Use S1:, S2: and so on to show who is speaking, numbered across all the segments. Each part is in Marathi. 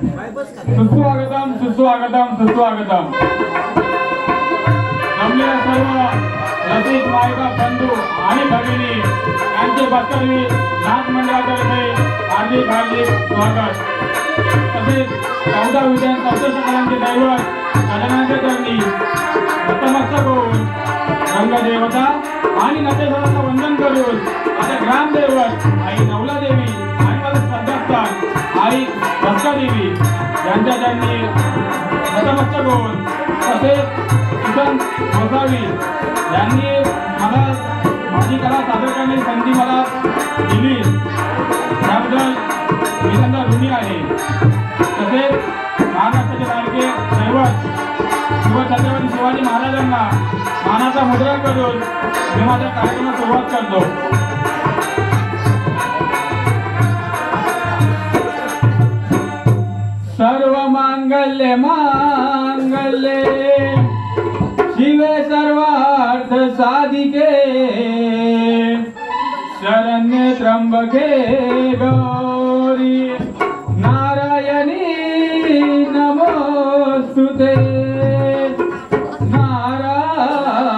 S1: सुस्वागतम सुस्वागतम सुस्वागतम। जमलेल्या सर्व रसिक मायका बंधू आणि भगिनी यांचे बस्तरवी नाथ मंडळातर्फे हार्दिक हार्दिक स्वागत। तसेच 14 विद्यान सप्तशकलांचे दैवत गजाननाच्या चरणी नतमस्तक होऊन रंगदेवता आणि नटेश्वरांना वंदन करून आता ग्रामदैवत आई नवला देवी आणि मला श्रद्धास्थान आई भस्का देवी यांच्या चरणी नतमस्तक होऊन तसेच किसन गोसावी यांनी मला माझी कला सादर करण्याची संधी मला दिली त्याबद्दल मी त्यांना ऋणी आहे। तसेच महाराष्ट्राचे लाडके दैवत छत्रपती शिवाजी महाराजांना मानाचा मुद्रा करून मी माझ्या कार्यक्रमाला सुरुवात करतो। सर्व मांगल्य मांगल्ये शिवे सर्वार्थ साधिके शरण्य त्र्यंबके गौरी नारायणी नमोस्तुते नारायणी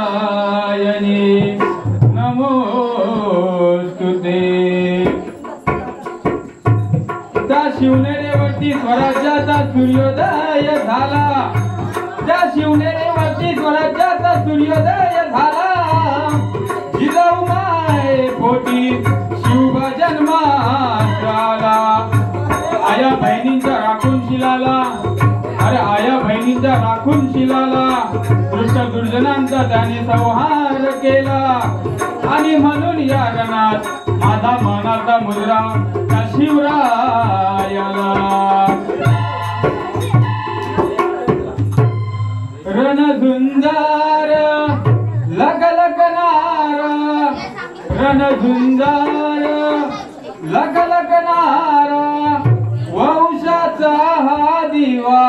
S1: नमोस्तुते। त्या शिवनेरीवरती स्वराज्याचा सूर्योदय झाला, त्या शिवनेरीवरती स्वराज्याचा सूर्योदय झाला। जिजाऊ माय पोटी शिवजन्माला आया बहिणींच्या राखून शिलाला, अरे आया बहिणींच्या राखून शिलाला दुष्ट दुर्जनांचा त्याने संहार केला। आणि म्हणून या रणात माझा मनाचा मुद्रा त्या शिवरायाला। रणझुंजार लखलखनार, रणझुंजार लखलखनार वंशाचा हा दिवा